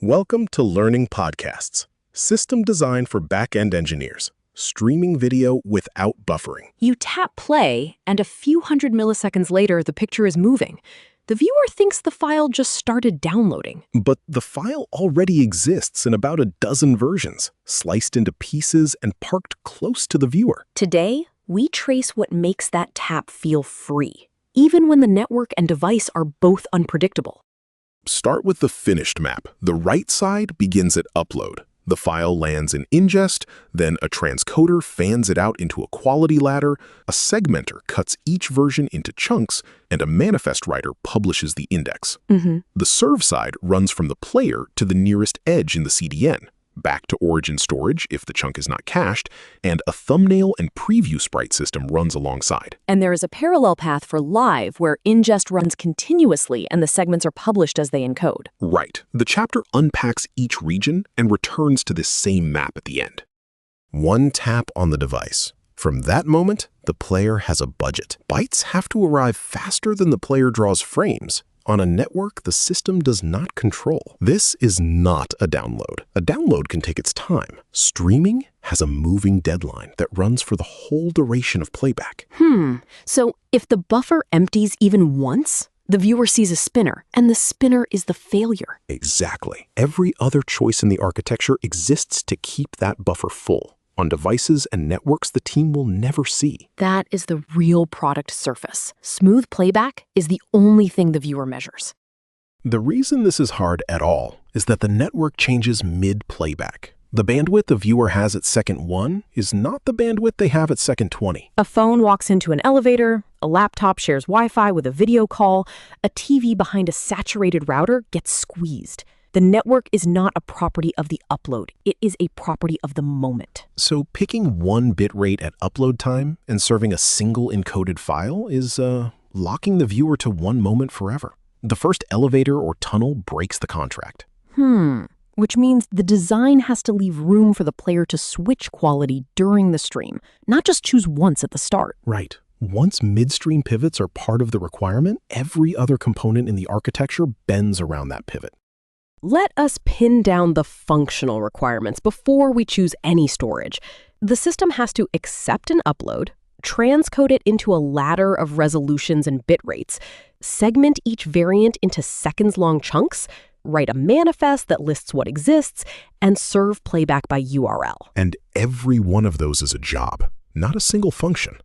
Welcome to Learning Podcasts, system designed for back-end engineers, streaming video without buffering. You tap play, and a few hundred milliseconds later, the picture is moving. The viewer thinks the file just started downloading. But the file already exists in about a dozen versions, sliced into pieces and parked close to the viewer. Today, we trace what makes that tap feel free, even when the network and device are both unpredictable. Start with the finished map. The right side begins at upload. The file lands in ingest, then a transcoder fans it out into a quality ladder, a segmenter cuts each version into chunks, and a manifest writer publishes the index. The serve side runs from the player to the nearest edge in the CDN, back to origin storage if the chunk is not cached, and a thumbnail and preview-sprite system runs alongside. And there is a parallel path for live where ingest runs continuously and the segments are published as they encode. Right. The chapter unpacks each region and returns to this same map at the end. One tap on the device. From that moment, the player has a budget. Bytes have to arrive faster than the player draws frames. On a network the system does not control. This is not a download. A download can take its time. Streaming has a moving deadline that runs for the whole duration of playback. So if the buffer empties even once, the viewer sees a spinner, and the spinner is the failure. Exactly. Every other choice in the architecture exists to keep that buffer full. On devices and networks the team will never see. That is the real product surface. Smooth playback is the only thing the viewer measures. The reason this is hard at all is that the network changes mid-playback. The bandwidth the viewer has at second 1 is not the bandwidth they have at second 20. A phone walks into an elevator, a laptop shares Wi-Fi with a video call, a TV behind a saturated router gets squeezed. The network is not a property of the upload. It is a property of the moment. So picking one bitrate at upload time and serving a single encoded file is locking the viewer to one moment forever. The first elevator or tunnel breaks the contract. Which means the design has to leave room for the player to switch quality during the stream, not just choose once at the start. Right. Once midstream pivots are part of the requirement, every other component in the architecture bends around that pivot. Let us pin down the functional requirements before we choose any storage. The system has to accept an upload, transcode it into a ladder of resolutions and bit rates, segment each variant into seconds-long chunks, write a manifest that lists what exists, and serve playback by URL. And every one of those is a job, not a single function.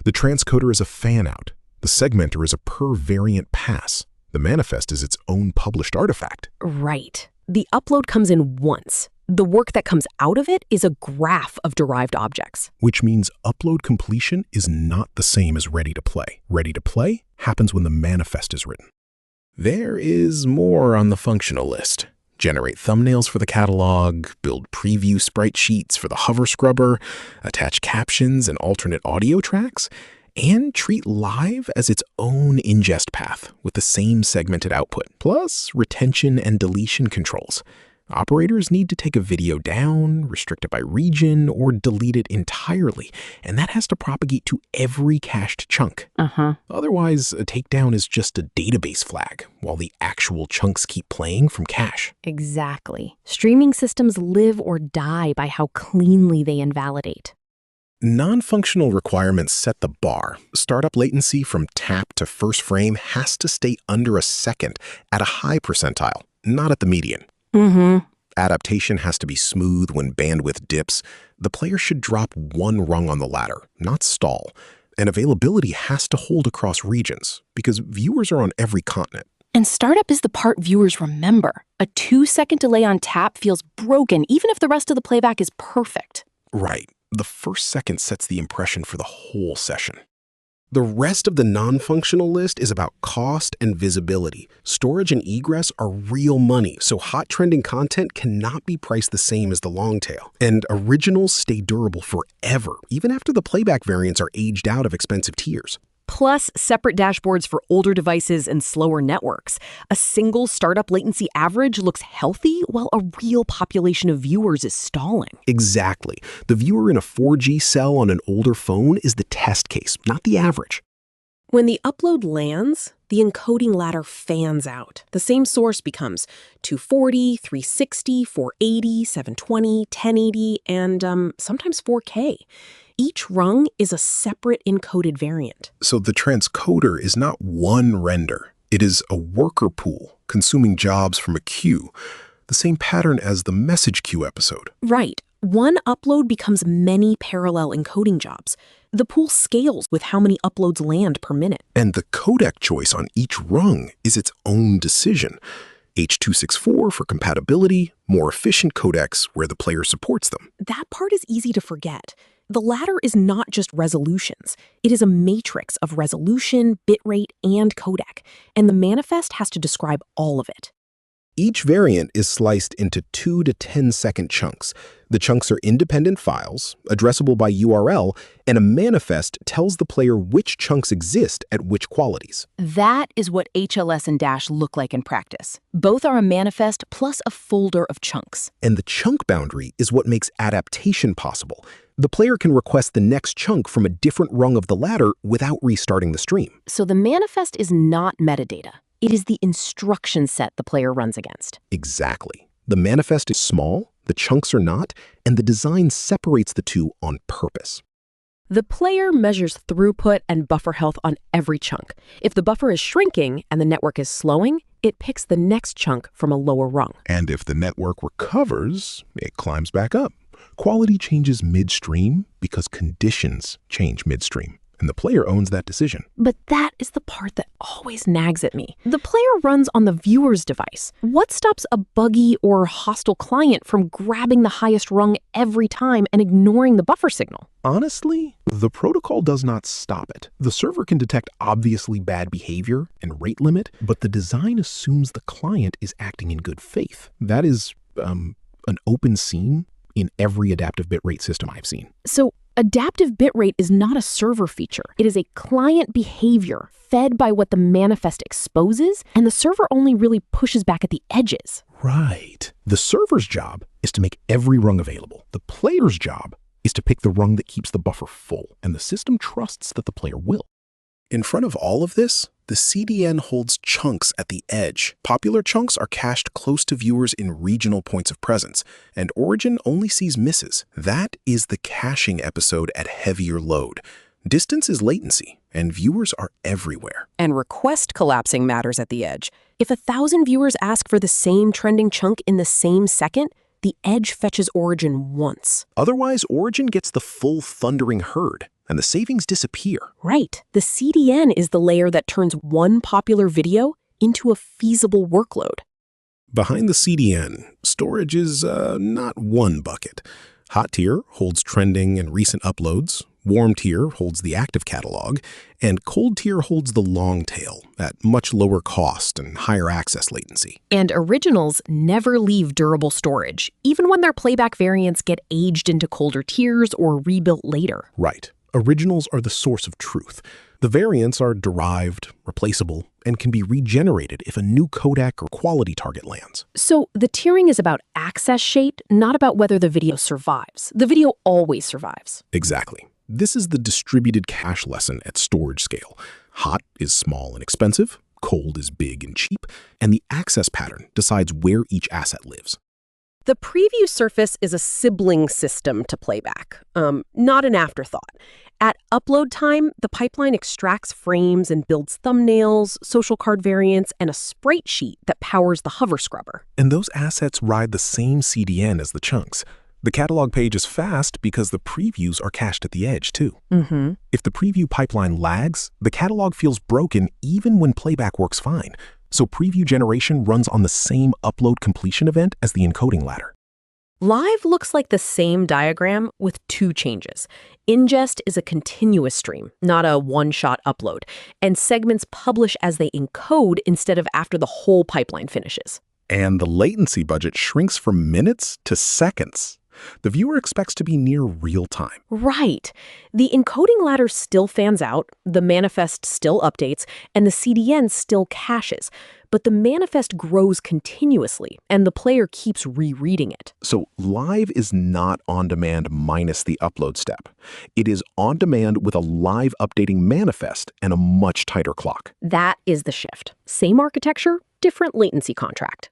The transcoder is a fan-out. The segmenter is a per-variant pass. The manifest is its own published artifact. Right. The upload comes in once. The work that comes out of it is a graph of derived objects. Which means upload completion is not the same as ready to play. Ready to play happens when the manifest is written. There is more on the functional list. Generate thumbnails for the catalog, build preview-sprite sheets for the hover scrubber, attach captions and alternate audio tracks, and treat live as its own ingest path with the same segmented output, plus retention and deletion controls. Operators need to take a video down, restrict it by region, or delete it entirely, and that has to propagate to every cached chunk. Otherwise, a takedown is just a database flag, while the actual chunks keep playing from cache. Exactly. Streaming systems live or die by how cleanly they invalidate. Non-functional requirements set the bar. Startup latency from tap to first frame has to stay under a second at a high percentile, not at the median. Adaptation has to be smooth when bandwidth dips. The player should drop one rung on the ladder, not stall. And availability has to hold across regions, because viewers are on every continent. And startup is the part viewers remember. A 2-second delay on tap feels broken, even if the rest of the playback is perfect. Right. The first second sets the impression for the whole session. The rest of the non-functional list is about cost and visibility. Storage and egress are real money, so hot trending content cannot be priced the same as the long tail. And originals stay durable forever, even after the playback variants are aged out of expensive tiers. Plus separate dashboards for older devices and slower networks. A single startup latency average looks healthy while a real population of viewers is stalling. Exactly. The viewer in a 4G cell on an older phone is the test case, not the average. When the upload lands, the encoding ladder fans out. The same source becomes 240, 360, 480, 720, 1080, and sometimes 4K. Each rung is a separate encoded variant. So the transcoder is not one render. It is a worker pool consuming jobs from a queue, the same pattern as the message queue episode. Right. One upload becomes many parallel encoding jobs. The pool scales with how many uploads land per minute. And the codec choice on each rung is its own decision. H.264 for compatibility, more efficient codecs where the player supports them. That part is easy to forget. The ladder is not just resolutions. It is a matrix of resolution, bitrate, and codec, and the manifest has to describe all of it. Each variant is sliced into 2 to 10-second chunks. The chunks are independent files, addressable by URL, and a manifest tells the player which chunks exist at which qualities. That is what HLS and Dash look like in practice. Both are a manifest plus a folder of chunks. And the chunk boundary is what makes adaptation possible. The player can request the next chunk from a different rung of the ladder without restarting the stream. So the manifest is not metadata. It is the instruction set the player runs against. Exactly. The manifest is small, the chunks are not, and the design separates the two on purpose. The player measures throughput and buffer health on every chunk. If the buffer is shrinking and the network is slowing, it picks the next chunk from a lower rung. And if the network recovers, it climbs back up. Quality changes midstream because conditions change midstream. And the player owns that decision. But that is the part that always nags at me. The player runs on the viewer's device. What stops a buggy or hostile client from grabbing the highest rung every time and ignoring the buffer signal? Honestly, the protocol does not stop it. The server can detect obviously bad behavior and rate limit, but the design assumes the client is acting in good faith. That is an open scene in every adaptive bitrate system I've seen. So adaptive bitrate is not a server feature. It is a client behavior fed by what the manifest exposes, and the server only really pushes back at the edges. Right. The server's job is to make every rung available. The player's job is to pick the rung that keeps the buffer full, and the system trusts that the player will. In front of all of this, the CDN holds chunks at the edge. Popular chunks are cached close to viewers in regional points of presence, and Origin only sees misses. That is the caching episode at heavier load. Distance is latency, and viewers are everywhere. And request collapsing matters at the edge. If 1,000 viewers ask for the same trending chunk in the same second, the edge fetches Origin once. Otherwise, Origin gets the full thundering herd, and the savings disappear. Right. The CDN is the layer that turns one popular video into a feasible workload. Behind the CDN, storage is not one bucket. Hot tier holds trending and recent uploads, warm tier holds the active catalog, and cold tier holds the long tail at much lower cost and higher access latency. And originals never leave durable storage, even when their playback variants get aged into colder tiers or rebuilt later. Right. Originals are the source of truth. The variants are derived, replaceable, and can be regenerated if a new codec or quality target lands. So the tiering is about access shade, not about whether the video survives. The video always survives. Exactly. This is the distributed cache lesson at storage scale. Hot is small and expensive, cold is big and cheap, and the access pattern decides where each asset lives. The preview surface is a sibling system to playback, not an afterthought. At upload time, the pipeline extracts frames and builds thumbnails, social card variants, and a sprite sheet that powers the hover scrubber. And those assets ride the same CDN as the chunks. The catalog page is fast because the previews are cached at the edge, too. If the preview pipeline lags, the catalog feels broken even when playback works fine. So preview generation runs on the same upload completion event as the encoding ladder. Live looks like the same diagram with two changes. Ingest is a continuous stream, not a one-shot upload, and segments publish as they encode instead of after the whole pipeline finishes. And the latency budget shrinks from minutes to seconds. The viewer expects to be near real time. Right. The encoding ladder still fans out, the manifest still updates, and the CDN still caches. but the manifest grows continuously, and the player keeps rereading it. So live is not on-demand minus the upload step. It is on-demand with a live updating manifest and a much tighter clock. That is the shift. Same architecture, different latency contract.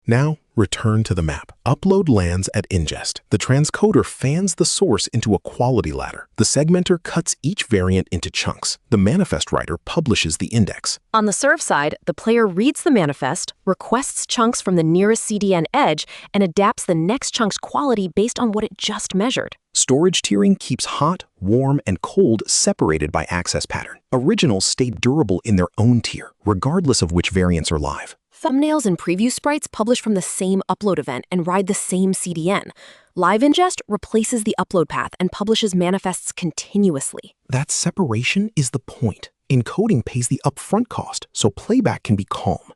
Now, return to the map. Upload lands at ingest. The transcoder fans the source into a quality ladder. The segmenter cuts each variant into chunks. The manifest writer publishes the index. On the serve side, the player reads the manifest, requests chunks from the nearest CDN edge, and adapts the next chunk's quality based on what it just measured. Storage tiering keeps hot, warm, and cold separated by access pattern. Originals stay durable in their own tier, regardless of which variants are live. Thumbnails and preview sprites publish from the same upload event and ride the same CDN. Live ingest replaces the upload path and publishes manifests continuously. That separation is the point. Encoding pays the upfront cost, so playback can be calm.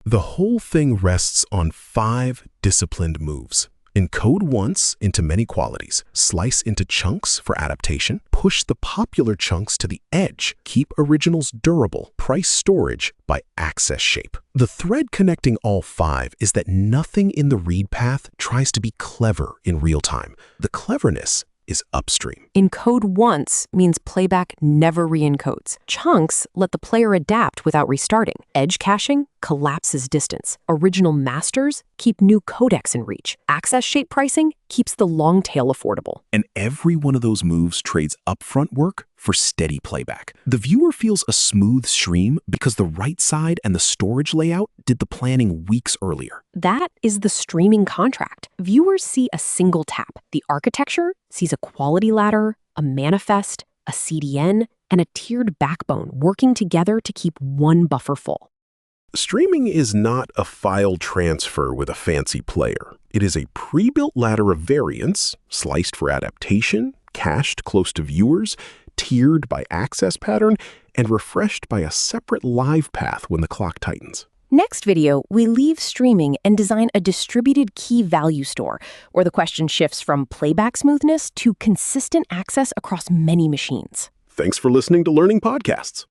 The whole thing rests on 5 disciplined moves. Encode once into many qualities, slice into chunks for adaptation, push the popular chunks to the edge, keep originals durable, price storage by access shape. The thread connecting all 5 is that nothing in the read path tries to be clever in real time. The cleverness is upstream. Encode once means playback never re-encodes. Chunks let the player adapt without restarting. Edge caching collapses distance. Original masters keep new codecs in reach. Access shape pricing keeps the long tail affordable. And every one of those moves trades upfront work for steady playback. The viewer feels a smooth stream because the right side and the storage layout did the planning weeks earlier. That is the streaming contract. Viewers see a single tap. The architecture sees a quality ladder, a manifest, a CDN, and a tiered backbone working together to keep one buffer full. Streaming is not a file transfer with a fancy player. It is a pre-built ladder of variants, sliced for adaptation, cached close to viewers, tiered by access pattern, and refreshed by a separate live path when the clock tightens. Next video, we leave streaming and design a distributed key value store, where the question shifts from playback smoothness to consistent access across many machines. Thanks for listening to Learning Podcasts.